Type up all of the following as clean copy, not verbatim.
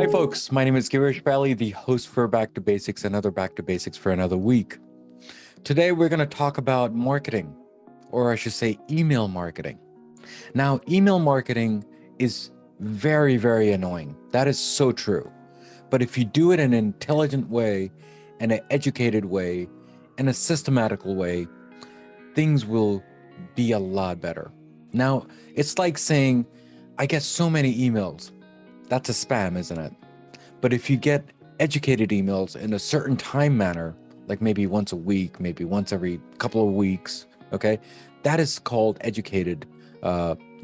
Hi, folks. My name is Girish Bally, the host for Back to Basics, another Back to Basics for another week. Today, we're going to talk about marketing, or I should say, email marketing. Now, email marketing is very, very annoying. That is so true. But if you do it in an intelligent way, in an educated way, in a systematical way, things will be a lot better. Now, it's like saying, I get so many emails. That's a spam, isn't it? But if you get educated emails in a certain time manner, like maybe once a week, maybe once every couple of weeks, okay, that is called educated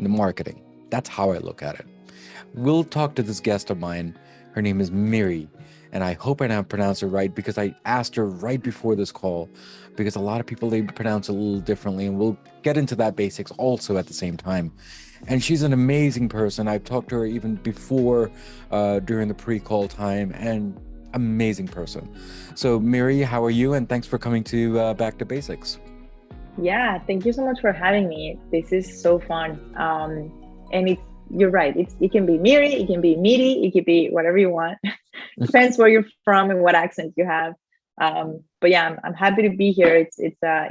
marketing. That's how I look at it. We'll talk to this guest of mine. Her name is Miri, and I hope I now pronounce her right because I asked her right before this call, because a lot of people, they pronounce it a little differently, and we'll get into that basics also at the same time. And she's an amazing person. I've talked to her even before during the pre-call time, and amazing person. So Miri, how are you? And thanks for coming to Back to Basics. Yeah, thank you so much for having me. This is so fun. And you're right. It can be Miri, it can be Miri, it can be whatever you want. Depends where you're from and what accent you have. But yeah, I'm happy to be here. It's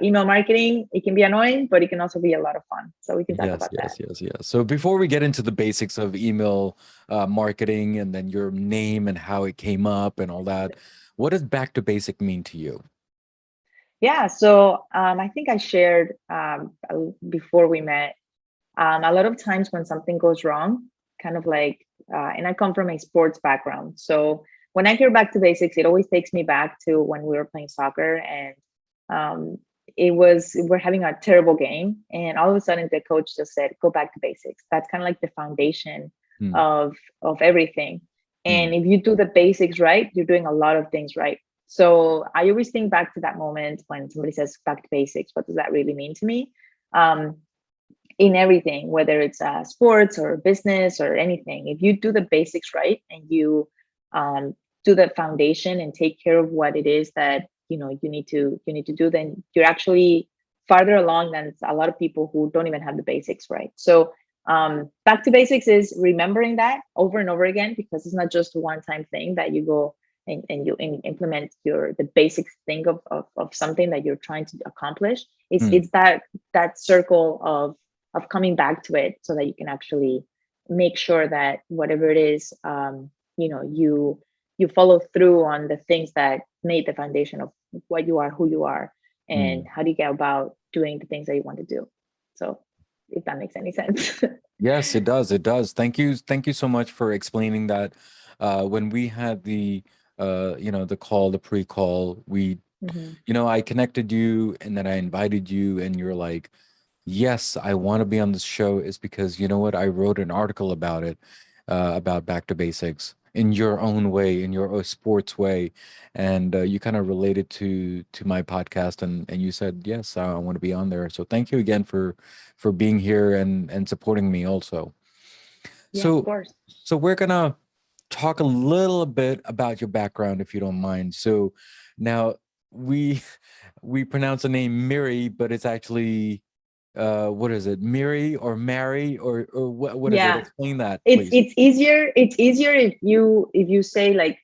email marketing. It can be annoying, but it can also be a lot of fun. So we can talk Yes, about that. yes, yes, yes. So before we get into the basics of email marketing and then your name and how it came up and all that, what does Back to Basic mean to you? Yeah. So I think I shared before we met. A lot of times when something goes wrong, kind of like, and I come from a sports background. So when I hear back to basics, it always takes me back to when we were playing soccer and um, we're having a terrible game. And all of a sudden the coach just said, go back to basics. That's kind of like the foundation Hmm, of, of everything. hmm, And if you do the basics right, you're doing a lot of things right. So I always think back to that moment when somebody says back to basics. What does that really mean to me? Um, in everything, whether it's sports or business or anything, if you do the basics right and you um, do the foundation and take care of what it is that you need to do, then you're actually farther along than a lot of people who don't even have the basics right. So back to basics is remembering that over and over again, because it's not just a one-time thing that you go and you implement the basic thing of something that you're trying to accomplish. it's hmm, it's that circle of coming back to it so that you can actually make sure that whatever it is, you follow through on the things that made the foundation of what you are, who you are, and hmm. how do you get about doing the things that you want to do. So if that makes any sense. Yes, it does. It does. Thank you. Thank you so much for explaining that. When we had the call, the pre-call, Mhm. I connected you and then I invited you and you're like, yes, I want to be on this show is because you know what? I wrote an article about it, about Back to Basics in your own way, in your own sports way. And you kind of related to my podcast and you said, yes, I want to be on there. So thank you again for being here and supporting me also. Yeah, of So course. so we're gonna talk a little bit about your background if you don't mind. So now we we pronounce the name Miri, but it's actually what is it? Miri or Mary or what is it? Yeah, Explain that, it's please. it's easier. It's easier if you say like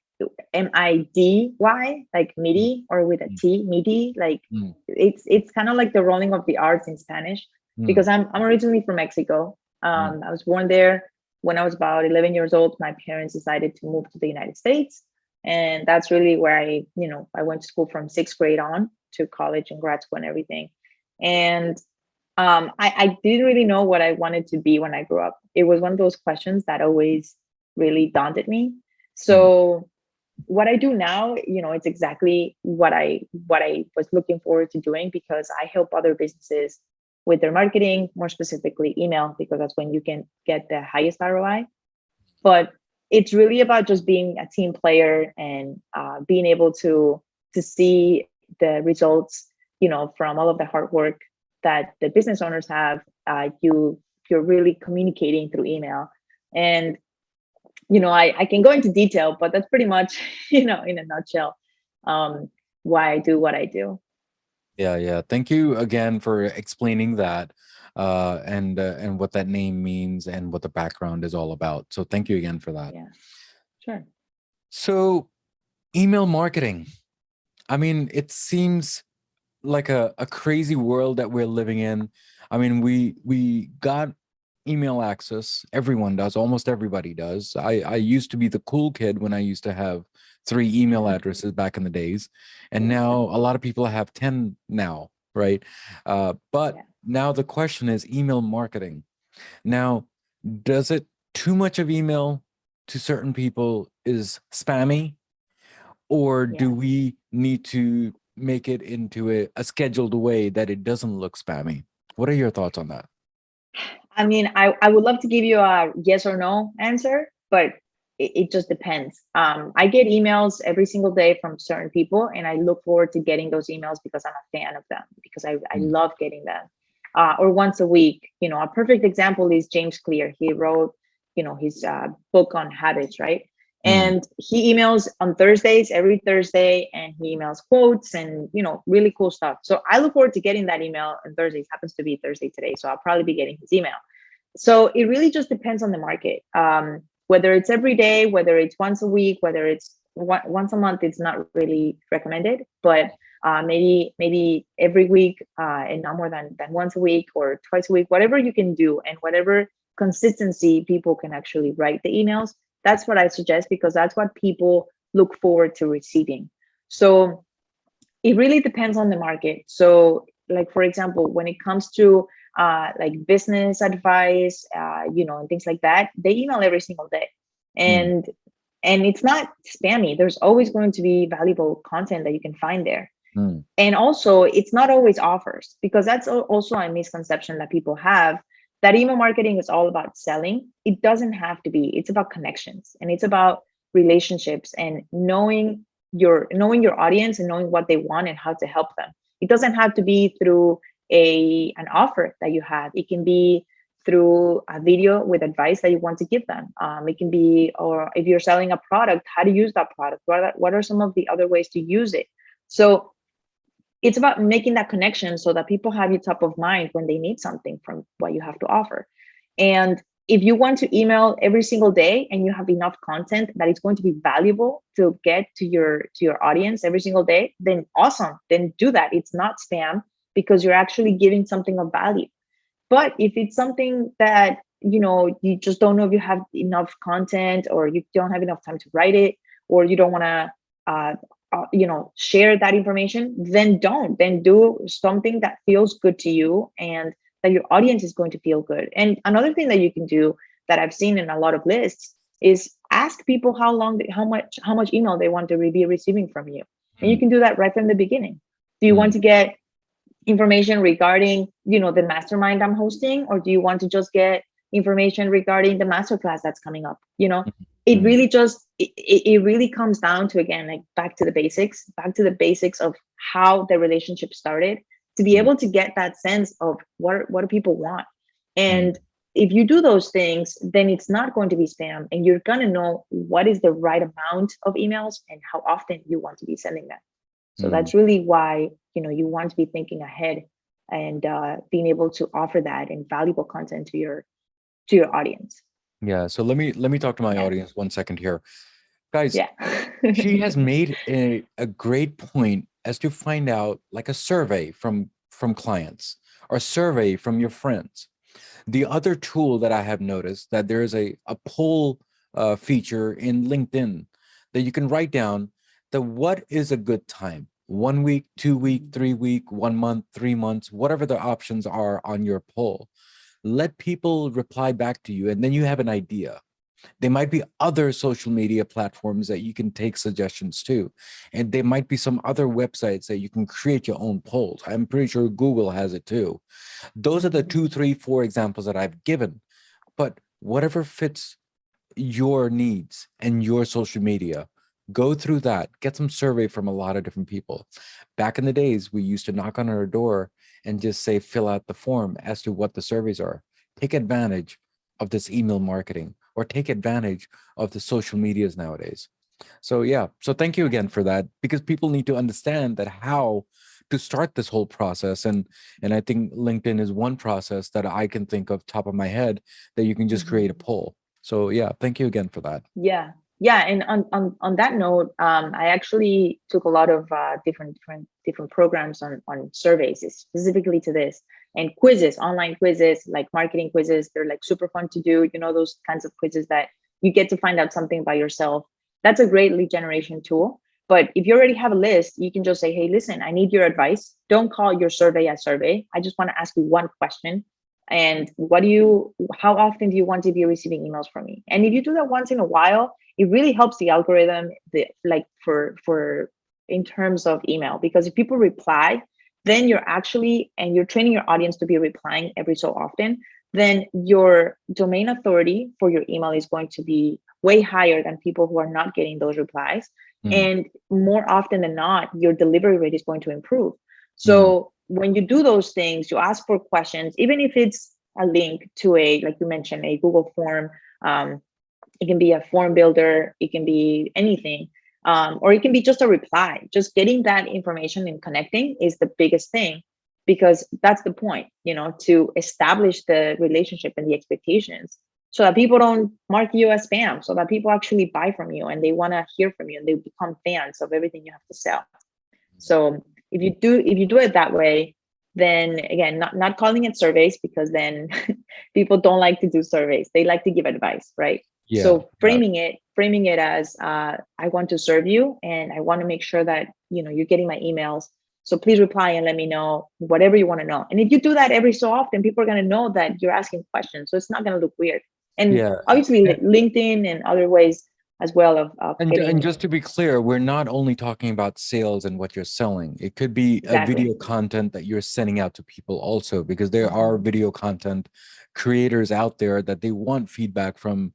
MIDY, like Mm, MIDI, or with a mm, T, MIDI. Like mm, it's kind of like the rolling of the R's in Spanish, mm, because I'm originally from Mexico. mm, I was born there. When I was about 11 years old, my parents decided to move to the United States, and that's really where I went to school from sixth grade on to college and grad school and everything. And I didn't really know what I wanted to be when I grew up. It was one of those questions that always really daunted me. mm, So what I do now, it's exactly what I was looking forward to doing, because I help other businesses with their marketing, more specifically email, because that's when you can get the highest ROI. But it's really about just being a team player and being able to see the results, from all of the hard work that the business owners have. You're really communicating through email, and I can go into detail, but that's pretty much in a nutshell, um, why I do what I do. yeah, yeah. Thank you again for explaining that and what that name means and what the background is all about. So thank you again for that. Yeah. Sure. So email marketing. I mean, it seems like a crazy world that we're living in. I mean, we got email access. Everyone does. Almost everybody does. I used to be the cool kid when I used to have 3 email addresses back in the days, and now a lot of people have 10 now, right? But Yeah. now the question is email marketing. Now, does it too much of email to certain people is spammy? Or Yeah. do we need to make it into a scheduled way that it doesn't look spammy? What are your thoughts on that? I mean, I would love to give you a yes or no answer, but it just depends. I get emails every single day from certain people, and I look forward to getting those emails because I'm a fan of them, because I Mm, love getting them. Or once a week, a perfect example is James Clear. He wrote, his book on habits, right? mm, And he emails on Thursdays, every Thursday, and he emails quotes and really cool stuff. So I look forward to getting that email on Thursdays. Happens to be Thursday today, so I'll probably be getting his email. So it really just depends on the market. Whether it's every day, whether it's once a week, whether it's once a month, it's not really recommended. But maybe every week, and not more than once a week or twice a week, whatever you can do, and whatever consistency people can actually write the emails. That's what I suggest, because that's what people look forward to receiving. So it really depends on the market. So, like for example, when it comes to like business advice, and things like that, they email every single day, mm, and it's not spammy. There's always going to be valuable content that you can find there. mm, And also, it's not always offers, because that's also a misconception that people have, that email marketing is all about selling. It doesn't have to be. It's about connections, and it's about relationships, and knowing your audience, and knowing what they want and how to help them. It doesn't have to be through an offer that you have. It can be through a video with advice that you want to give them. It can be, or if you're selling a product, how to use that product. What are some of the other ways to use it? So it's about making that connection so that people have you top of mind when they need something from what you have to offer. And if you want to email every single day, and you have enough content that it's going to be valuable to get to your audience every single day, then awesome. Then do that. It's not spam, because you're actually giving something of value. But if it's something that you just don't know if you have enough content, or you don't have enough time to write it, or you don't want to share that information, then don't. Then do something that feels good to you, and that your audience is going to feel good. And another thing that you can do, that I've seen in a lot of lists, is ask people how much email they want to be receiving from you. And you mm, can do that right from the beginning. Do you want mm, to get information regarding the mastermind I'm hosting, or do you want to just get information regarding the masterclass that's coming up? It mm, really just it really comes down to, again, like back to the basics of how the relationship started, to be mm, able to get that sense of what do people want. mm, And if you do those things, then it's not going to be spam, and you're going to know what is the right amount of emails and how often you want to be sending them. So mm. that's really why you want to be thinking ahead, and being able to offer that and valuable content to your audience. Yeah. So let me talk to my Yeah, audience 1 second here, guys. yeah, She has made a great point as to find out like a survey from clients or survey from your friends. The other tool that I have noticed that there is a poll feature in LinkedIn that you can write down the what is a good time. 1 week, 2 week, 3 week, 1 month, 3 months, whatever the options are on your poll. Let people reply back to you, and then you have an idea. There might be other social media platforms that you can take suggestions to. And there might be some other websites that you can create your own polls. I'm pretty sure Google has it too. Those are the Mhm. 2, 3, 4 examples that I've given. But whatever fits your needs and your social media, go through that, get some survey from a lot of different people. Back in the days, we used to knock on our door and just say, fill out the form as to what the surveys are. Take advantage of this email marketing or take advantage of the social medias nowadays. So yeah, so thank you again for that, because people need to understand that how to start this whole process. And I think LinkedIn is one process that I can think of top of my head that you can just create a Mhm. poll. So yeah, thank you again for that. Yeah. Yeah, and on that note, I actually took a lot of different programs on surveys specifically to this, and quizzes, online quizzes, like marketing quizzes. They're like super fun to do. You know, those kinds of quizzes that you get to find out something by yourself. That's a great lead generation tool. But if you already have a list, you can just say, hey, listen, I need your advice. Don't call your survey a survey. I just want to ask you one question. And how often do you want to be receiving emails from me? And if you do that once in a while, it really helps the algorithm, for in terms of email, because if people reply, then you're training your audience to be replying every so often, then your domain authority for your email is going to be way higher than people who are not getting those replies. And more often than not, your delivery rate is going to improve. So when you do those things, you ask for questions, even if it's a link to like you mentioned, a Google form. It can be a form builder, it can be anything, or it can be just a reply. Just getting that information and connecting is the biggest thing, because that's the point, to establish the relationship and the expectations, so that people don't mark you as spam, so that people actually buy from you and they want to hear from you and they become fans of everything you have to sell. So if you do it that way, then again, not calling it surveys, because then people don't like to do surveys. They like to give advice, right? Yeah. So framing it as I want to serve you, and I want to make sure that you're getting my emails. So please reply and let me know whatever you want to know. And if you do that every so often, people are going to know that you're asking questions. So it's not going to look weird. And obviously LinkedIn and other ways as well of getting. And just to be clear, we're not only talking about sales and what you're selling. It could be a video content that you're sending out to people also, because there are video content creators out there that they want feedback from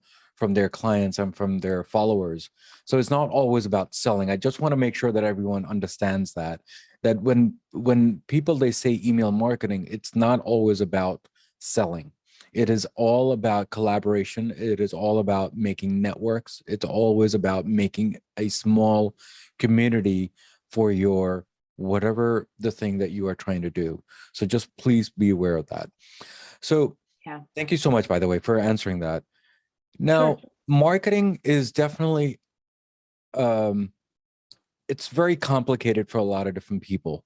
their clients and from their followers. So it's not always about selling. I just want to make sure that everyone understands that when people, they say email marketing, it's not always about selling. It is all about collaboration. It is all about making networks. It's always about making a small community for your whatever the thing that you are trying to do. So just please be aware of that. So thank you so much, by the way, for answering that. Now, marketing is definitely, it's very complicated for a lot of different people.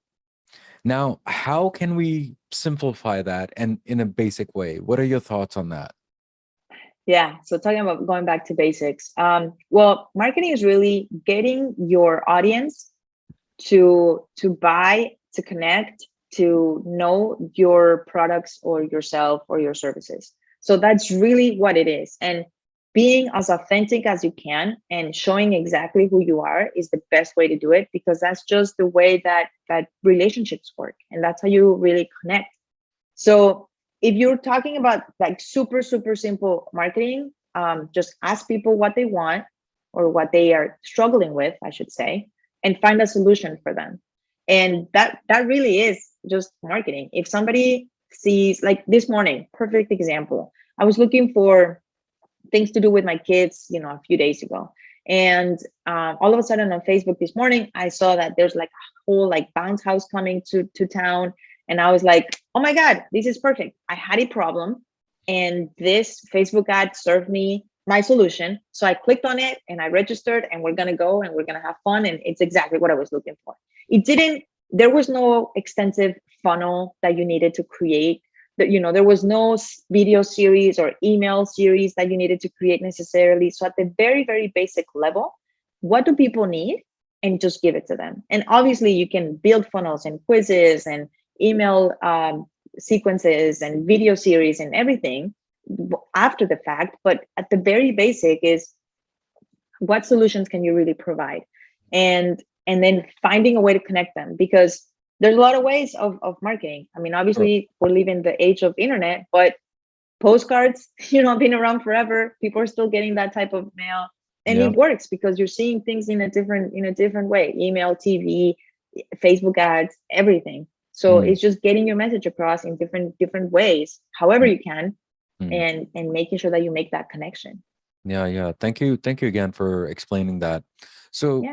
Now, how can we simplify that and in a basic way? What are your thoughts on that? Yeah. So talking about going back to basics, well, marketing is really getting your audience to buy, to connect, to know your products or yourself or your services. So that's really what it is. And being as authentic as you can and showing exactly who you are is the best way to do it, because that's just the way that relationships work, and that's how you really connect. So if you're talking about like super simple marketing, just ask people what they want or what they are struggling with, I should say, and find a solution for them. And that really is just marketing. If somebody sees, like this morning, perfect example, I was looking for things to do with my kids, a few days ago. And all of a sudden on Facebook this morning, I saw that there's like a whole like bounce house coming to town. And I was like, oh my God, this is perfect. I had a problem and this Facebook ad served me my solution. So I clicked on it and I registered, and we're going to go and we're going to have fun. And it's exactly what I was looking for. There was no extensive funnel that you needed to create. There was no video series or email series that you needed to create necessarily. So at the very, very basic level, what do people need? And just give it to them. And obviously you can build funnels and quizzes and email sequences and video series and everything after the fact. But at the very basic is, what solutions can you really provide? And then finding a way to connect them, because there's a lot of ways of marketing. I mean, obviously we're living the age of internet, but postcards, been around forever. People are still getting that type of mail, and it works because you're seeing things in a different way. Email, TV, Facebook ads, everything. So it's just getting your message across in different ways, however you can, and making sure that you make that connection. Yeah. Thank you again for explaining that. So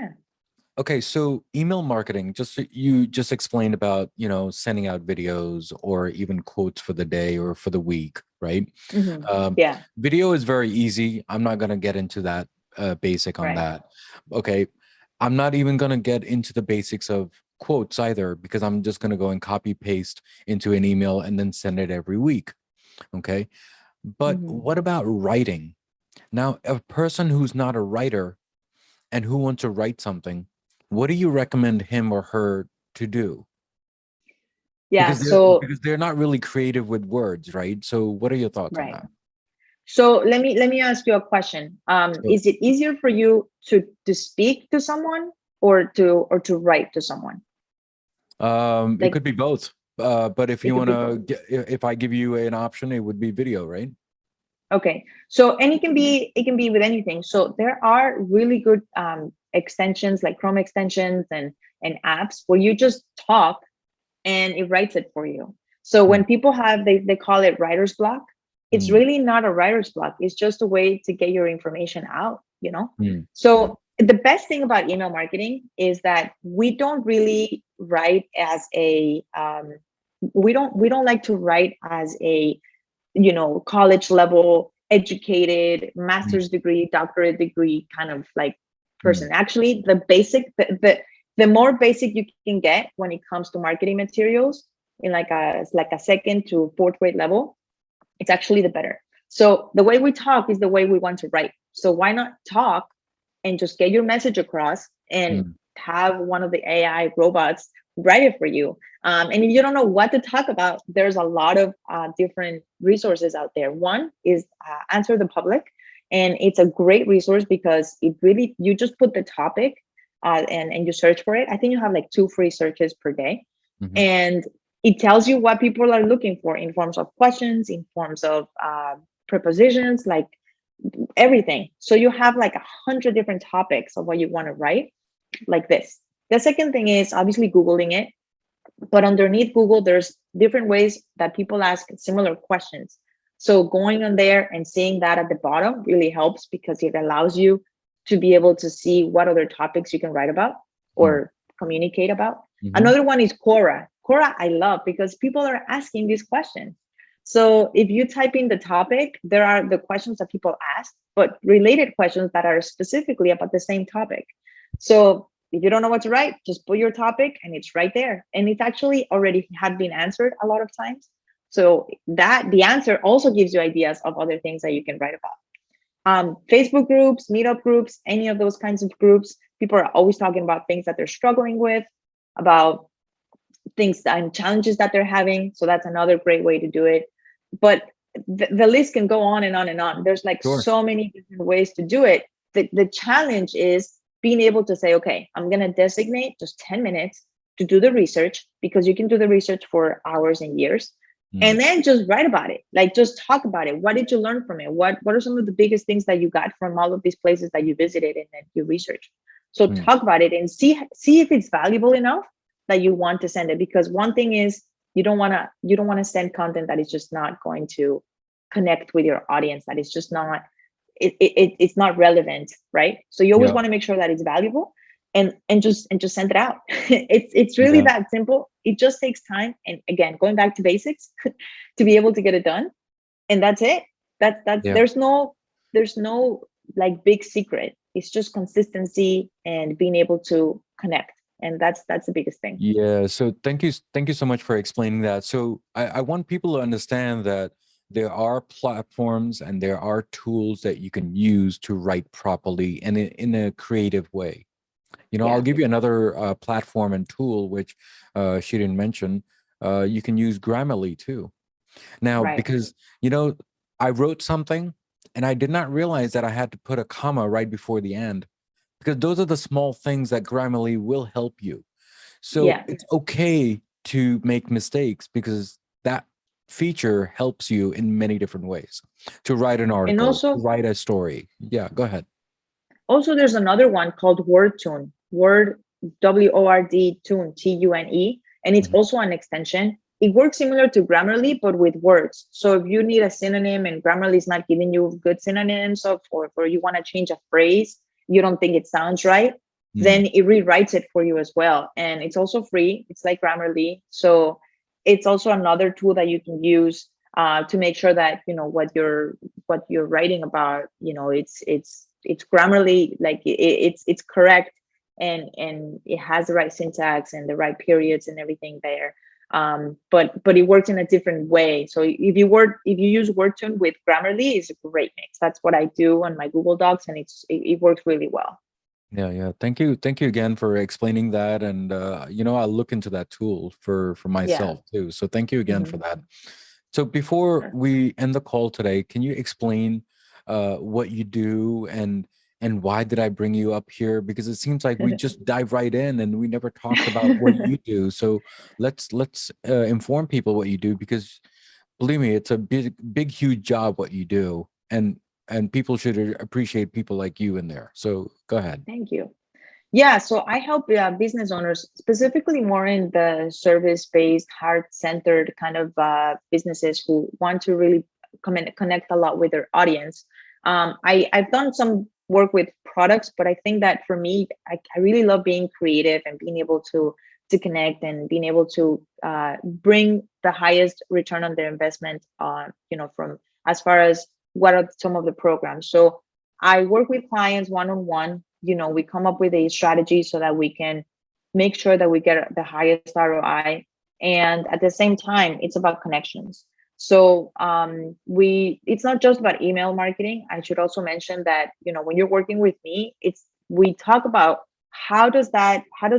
okay, so email marketing, you just explained about, sending out videos or even quotes for the day or for the week, right? Video is very easy. I'm not going to get into that basic on Right. that. Okay, I'm not even going to get into the basics of quotes either, because I'm just going to go and copy paste into an email and then send it every week. Okay, but Mhm. what about writing? Now, a person who's not a writer and who wants to write something, what do you recommend him or her to do? Yeah. Because they're So, because they're not really creative with words, right? So what are your thoughts on right. that? So let me ask you a question. So Is it easier for you to speak to someone or to write to someone? it Like could be both. But if it you could want be both. to get, if I give you an option, it would be video, right? Okay. So and it can be with anything. So there are really good extensions like Chrome extensions and apps where you just talk and it writes it for you. So Mm, when people have they call it writer's block, it's mm, really not a writer's block. It's just a way to get your information out, you know? mm, So the best thing about email marketing is that we don't really write as a we don't like to write as a college level educated mm, master's degree doctorate degree kind of like mm, person. Actually the more basic you can get when it comes to marketing materials in like a second to fourth grade level, it's actually the better. So the way we talk is the way we want to write. So why not talk and just get your message across and mm, have one of the AI robots write it for you. And if you don't know what to talk about, there's a lot of different resources out there. One is Answer the Public, and it's a great resource because it really you just put the topic and you search for it. I think you have like 2 free searches per day, mhm, and it tells you what people are looking for in forms of questions, in forms of prepositions, like everything. So you have like 100 different topics of what you want to write like this. The second thing is obviously Googling it, but underneath Google, there's different ways that people ask similar questions. So going on there and seeing that at the bottom really helps because it allows you to be able to see what other topics you can write about mm, or communicate about. mhm. Another one is Quora. Quora, I love because people are asking these questions. So if you type in the topic, there are the questions that people ask, but related questions that are specifically about the same topic. So if you don't know what to write, just put your topic and it's right there. And it's actually already had been answered a lot of times. So that the answer also gives you ideas of other things that you can write about. Facebook groups, meetup groups, any of those kinds of groups, people are always talking about things that they're struggling with, about things and challenges that they're having. So that's another great way to do it. But the list can go on and on and on. There's like Sure. so many different ways to do it. The challenge is being able to say, okay, I'm going to designate just 10 minutes to do the research because you can do the research for hours and years. Mm, And then just write about it, like just talk about it. What did you learn from it? What are some of the biggest things that you got from all of these places that you visited and that you researched? So mm, talk about it and see if it's valuable enough that you want to send it. Because one thing is you don't want to send content that is just not going to connect with your audience, that is just not it's not relevant, right? So you always yeah. want to make sure that it's valuable and just send it out. It's really Yeah. that simple. It just takes time, and again, going back to basics to be able to get it done, and that's it. That's Yeah. there's no like big secret. It's just consistency and being able to connect, and that's the biggest thing. Yeah, so thank you so much for explaining that. So I want people to understand that there are platforms and there are tools that you can use to write properly and in a creative way. I'll Yeah. give you another platform and tool which she didn't mention. You can use Grammarly too. Now, Right. because I wrote something and I did not realize that I had to put a comma right before the end, because those are the small things that Grammarly will help you. So Yeah. it's okay to make mistakes because that feature helps you in many different ways to write an And article, to also write a story. Yeah, go ahead. there's another one called WordTune. WORD Tune, TUNE, and it's Mhm. also an extension. It works similar to Grammarly, but with words. So if you need a synonym and Grammarly is not giving you good synonyms of, or you want to change a phrase, you don't think it sounds right, Mm, then it rewrites it for you as well. And it's also free. It's like Grammarly. So it's also another tool that you can use to make sure that what you're writing about, it's grammarly, like it's correct, and it has the right syntax and the right periods and everything there. But it works in a different way. So if you use Wordtune with Grammarly, it's a great mix. That's what I do on my Google Docs, and it works really well. Yeah. Thank you again for explaining that. And I'll look into that tool for Yeah. myself too. So thank you again for Mhm. that. So before Sure. we end the call today, can you explain what you do and why did I bring you up here? Because it seems like we just dive right in and we never talked about what you do. So let's inform people what you do, because believe me, it's a big huge job what you do, and people should appreciate people like you in there. So go ahead. Thank you. Yeah, so I help business owners, specifically more in the service-based, heart-centered kind of businesses who want to really connect a lot with their audience. I've done some work with products, but I think that for me, I really love being creative and being able to connect and being able to bring the highest return on their investment, from as far as what are some of the programs. So I work with clients one-on-one. We come up with a strategy so that we can make sure that we get the highest ROI. And at the same time, it's about connections. So it's not just about email marketing. I should also mention that, when you're working with me, we talk about how does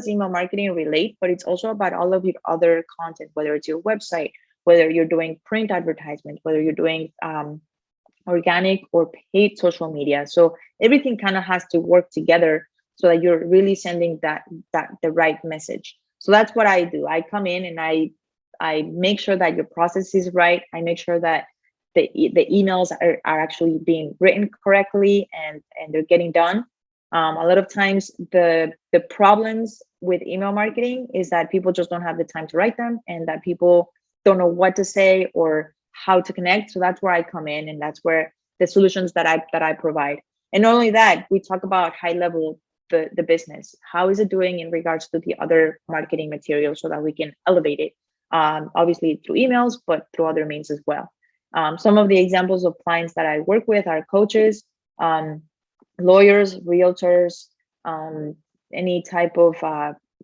email marketing relate, but it's also about all of your other content, whether it's your website, whether you're doing print advertisement, whether you're doing organic or paid social media. So everything kind of has to work together so that you're really sending that the right message. So that's what I do. I come in and I make sure that your process is right. I make sure that the emails are actually being written correctly and they're getting done. A lot of times the problems with email marketing is that people just don't have the time to write them, and that people don't know what to say or how to connect. So that's where I come in, and that's where the solutions that I provide. And not only that, we talk about high level the business. How is it doing in regards to the other marketing materials so that we can elevate it? Obviously through emails, but through other means as well. Some of the examples of clients that I work with are coaches, lawyers, realtors, any type of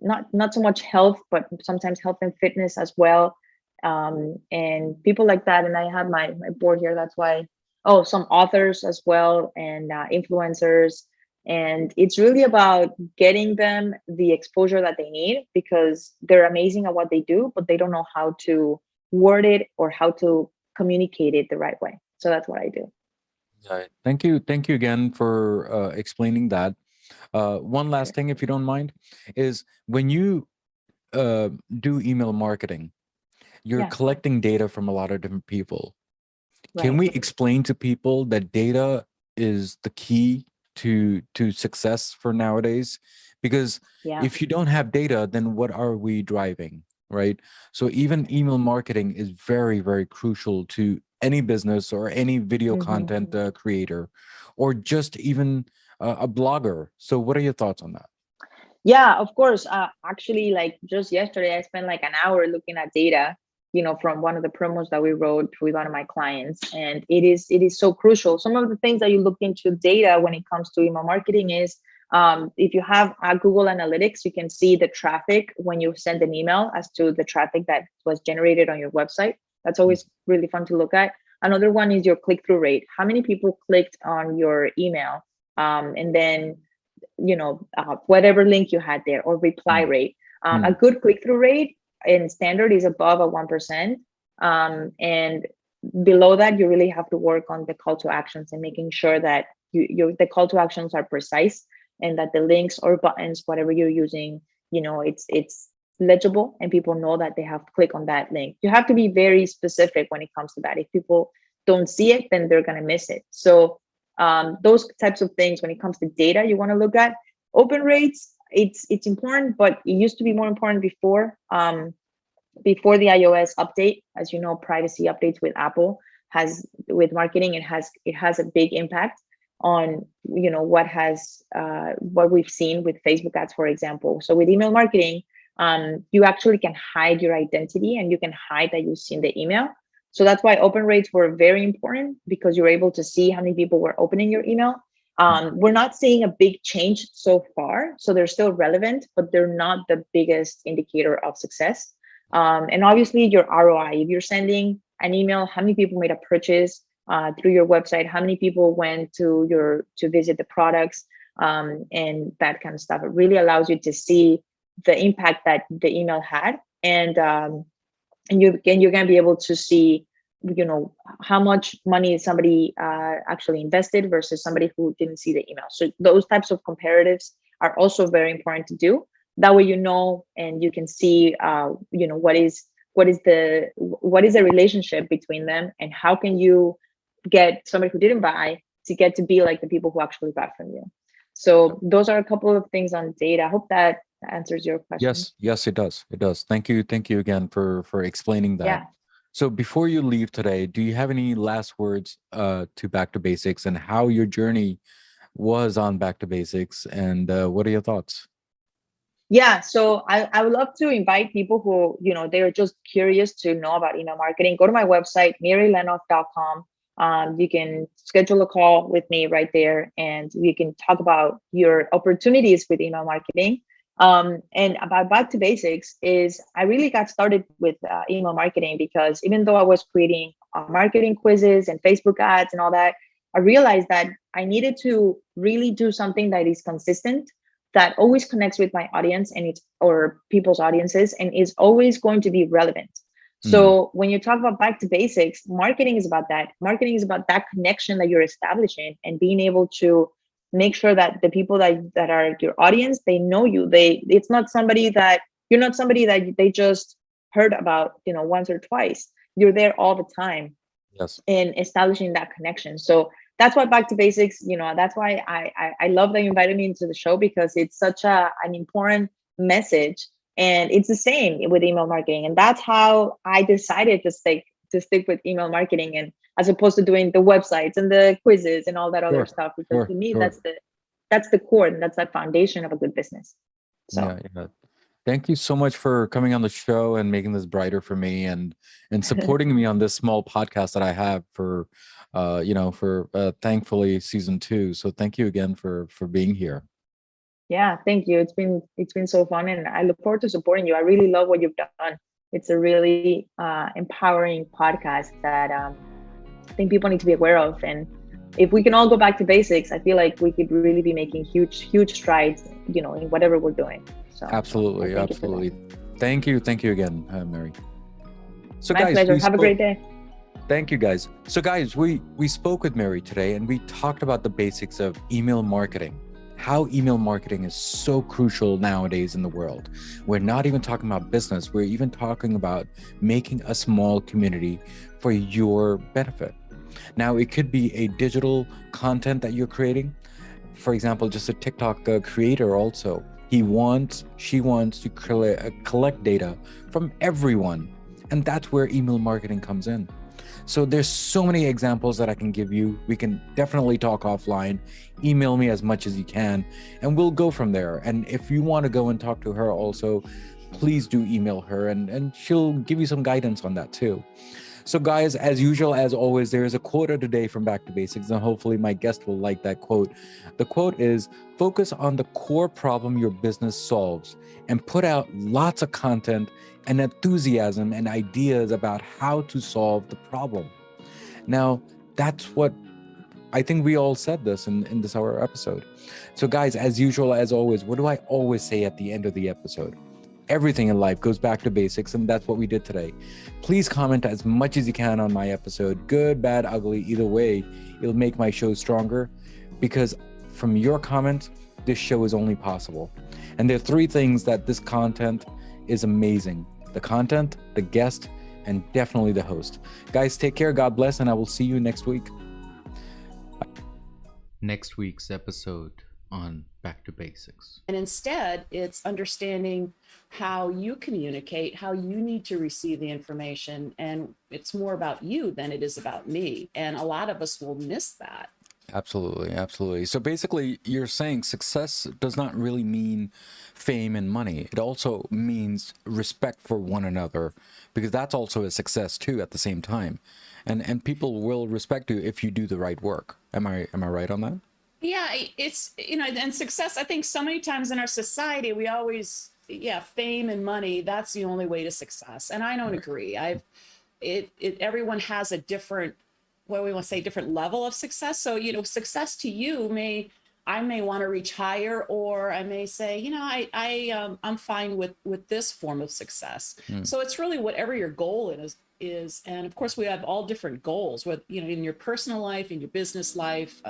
not so much health, but sometimes health and fitness as well, and people like that. And I have my board here. That's why. Oh, some authors as well, and influencers. And it's really about getting them the exposure that they need, because they're amazing at what they do, but they don't know how to word it or how to communicate it the right way. So that's what I do. Right. Thank you again for explaining that. One last Sure. thing, if you don't mind, is when you do email marketing, you're Yeah. collecting data from a lot of different people. Can Right. we explain to people that data is the key to success for nowadays? Because Yeah. if you don't have data, then what are we driving, right? So even email marketing is very, very crucial to any business or any video Mm-hmm. content creator, or just even a blogger. So what are your thoughts on that? Yeah, of course. Actually, like just yesterday, I spent like an hour looking at data, from one of the promos that we wrote with one of my clients. And it is so crucial. Some of the things that you look into data when it comes to email marketing is, if you have Google Analytics, you can see the traffic when you send an email as to the traffic that was generated on your website. That's always really fun to look at. Another one is your click-through rate. How many people clicked on your email? And then whatever link you had there, or reply Mm, rate. A mm, good click-through rate in standard is above a 1%. And below that, you really have to work on the call to actions and making sure that the call to actions are precise, and that the links or buttons, whatever you're using, it's legible and people know that they have to click on that link. You have to be very specific when it comes to that. If people don't see it, then they're going to miss it. So those types of things, when it comes to data, you want to look at open rates. It's important, but it used to be more important before the iOS update. As you know, privacy updates with Apple with marketing, it has a big impact on what we've seen with Facebook ads, for example. So with email marketing, you actually can hide your identity, and you can hide that you've seen the email. So that's why open rates were very important, because you're able to see how many people were opening your email. We're not seeing a big change so far, so they're still relevant, but they're not the biggest indicator of success. And obviously your ROI, if you're sending an email, how many people made a purchase through your website, how many people went to visit the products, and that kind of stuff. It really allows you to see the impact that the email had, and you're going to be able to see, how much money somebody actually invested versus somebody who didn't see the email. So those types of comparatives are also very important to do. That way, and you can see, what is the relationship between them, and how can you get somebody who didn't buy to get to be like the people who actually bought from you. So those are a couple of things on data. I hope that answers your question. Yes, it does. It does. Thank you again for explaining that. Yeah. So before you leave today, do you have any last words to Back to Basics and how your journey was on Back to Basics, and what are your thoughts? Yeah, so I would love to invite people who, they're just curious to know about email marketing. Go to my website, mirilenoff.com. You can schedule a call with me right there, and we can talk about your opportunities with email marketing. And about Back to Basics is I really got started with email marketing because even though I was creating marketing quizzes and Facebook ads and all that, I realized that I needed to really do something that is consistent, that always connects with my audience or people's audiences, and is always going to be relevant. So when you talk about Back to Basics, marketing is about that. Marketing is about that connection that you're establishing and being able to make sure that the people that are your audience, they know you. It's not somebody that you're not somebody that they just heard about, once or twice. You're there all the time. Yes. And establishing that connection. So that's why Back to Basics, that's why I love that you invited me into the show, because it's such an important message. And it's the same with email marketing. And that's how I decided to stick with email marketing, and as opposed to doing the websites and the quizzes and all that other stuff. Because to me, that's the core, and that's the foundation of a good business. So yeah. Thank you so much for coming on the show and making this brighter for me, and supporting me on this small podcast that I have for thankfully season 2. So thank you again for being here. Yeah, thank you. It's been so fun, and I look forward to supporting you. I really love what you've done. It's a really empowering podcast that I think people need to be aware of. And if we can all go back to basics, I feel like we could really be making huge strides, in whatever we're doing. So absolutely. Thank you again, Miri. So my pleasure. Have a great day. Thank you, guys. So guys, we spoke with Miri today, and we talked about the basics of email marketing, how email marketing is so crucial nowadays in the world. We're not even talking about business. We're even talking about making a small community for your benefit. Now, it could be a digital content that you're creating. For example, just a TikTok creator also. She wants to collect data from everyone. And that's where email marketing comes in. So there's so many examples that I can give you. We can definitely talk offline. Email me as much as you can, and we'll go from there. And if you want to go and talk to her also, please do email her, and she'll give you some guidance on that too. So guys, as usual, as always, there is a quote of the day from Back to Basics, and hopefully my guest will like that quote. The quote is, focus on the core problem your business solves and put out lots of content and enthusiasm and ideas about how to solve the problem. Now, that's what I think we all said this in this our episode. So guys, as usual, as always, what do I always say at the end of the episode? Everything in life goes back to basics, and that's what we did today. Please comment as much as you can on my episode, good, bad, ugly, either way. It'll make my show stronger, because from your comments, this show is only possible. And there are 3 things that this content is amazing: the content, the guest, and definitely the host. Guys, take care, God bless, and I will see you next week. Next week's episode on Back to Basics. And instead, it's understanding how you communicate, how you need to receive the information. And it's more about you than it is about me. And a lot of us will miss that. Absolutely. So basically, you're saying success does not really mean fame and money. It also means respect for one another, because that's also a success too at the same time. And people will respect you if you do the right work. Am I right on that? Yeah, it's, you know, and success, I think so many times in our society, we always, yeah, fame and money, that's the only way to success. And I don't agree. Everyone has a different, what we want to say, different level of success. So, you know, success to you I may want to reach higher, or I may say, you know, I'm fine with this form of success. So it's really whatever your goal is. And of course we have all different goals, with, you know, in your personal life, in your business life,